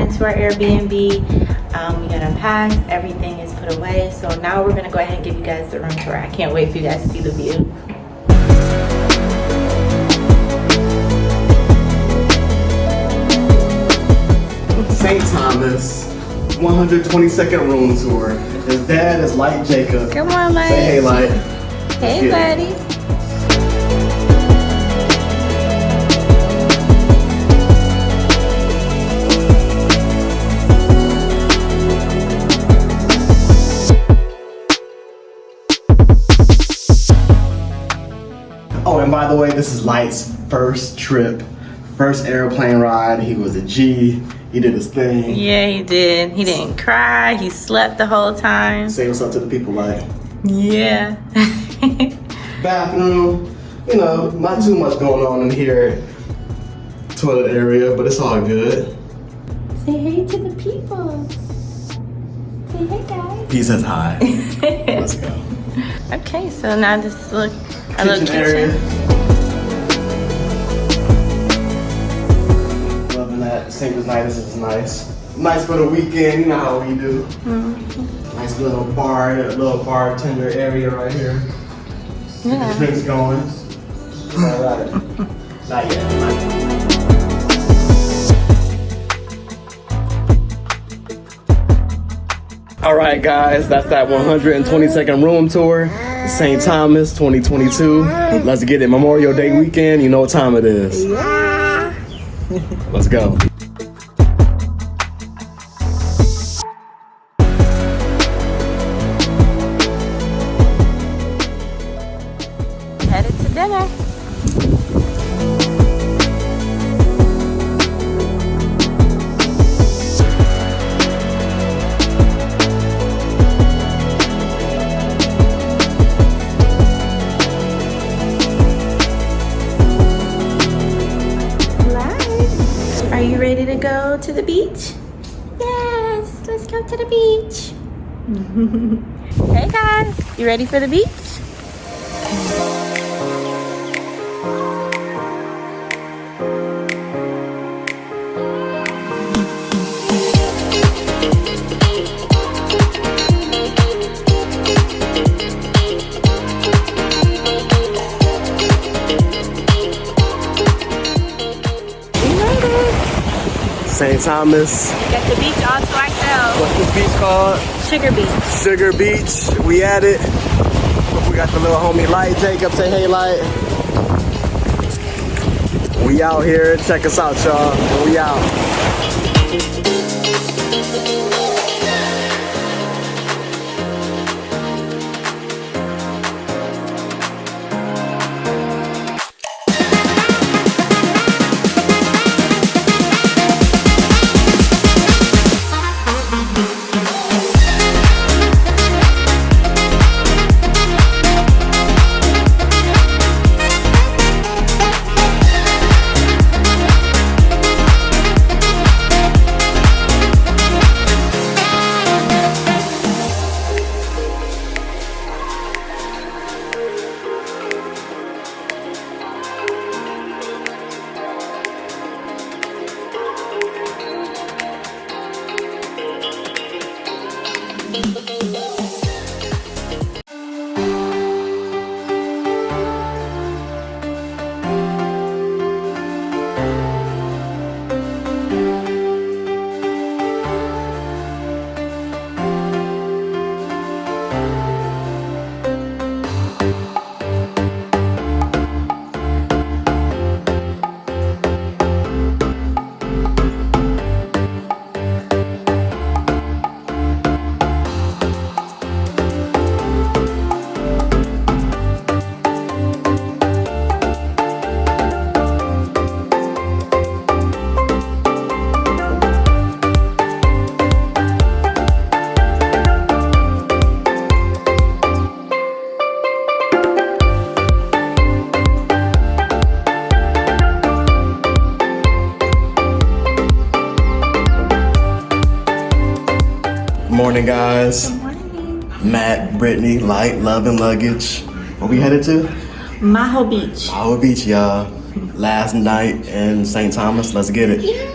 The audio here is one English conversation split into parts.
into our Airbnb. We got unpacked, everything is put away. So now we're gonna go ahead and give you guys the room tour. I can't wait for you guys to see the view. St. Thomas, 122nd room tour. His dad is Light Jacob. Come on, Light. Say hey, Light. Hey, buddy. Oh, and by the way, this is Light's first trip, first airplane ride. He was a G. He did his thing. Yeah, he did. He didn't cry. He slept the whole time. Say what's up to the people, Light. Yeah. Bathroom, you know, not too much going on in here. Toilet area, but it's all good. Say hey to the people. Say hey, guys. He says hi. Let's go. Okay, so now this look a little kitchen area. Loving that. Same as night. This is nice. Nice for the weekend. You know how we do. Mm-hmm. Nice little bar, a little bartender area right here. Yeah. Get the drinks going. All right. Not yet. All right, guys, that's that 122nd room tour, St. Thomas 2022. Let's get it. Memorial Day weekend, you know what time it is. Yeah. Let's go. Headed to dinner. Are you ready to go to the beach? Yes, let's go to the beach. Hey guys, you ready for the beach? St. Thomas. Got the beach all to ourselves. What's this beach called? Sugar Beach. Sugar Beach. We at it. We got the little homie Light Jacob. Say hey, Light. We out here. Check us out, y'all. We out. Morning, guys. Good morning. Matt, Brittany, Light, Love, and Luggage. Where we headed to? Maho Beach. Maho Beach, y'all. Last night in St. Thomas. Let's get it. Yeah.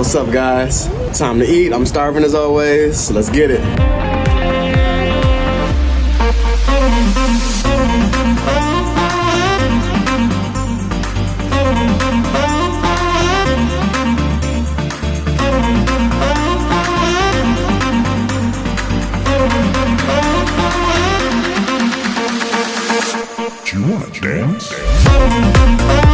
What's up, guys? Time to eat. I'm starving as always. So let's get it. You wanna dance?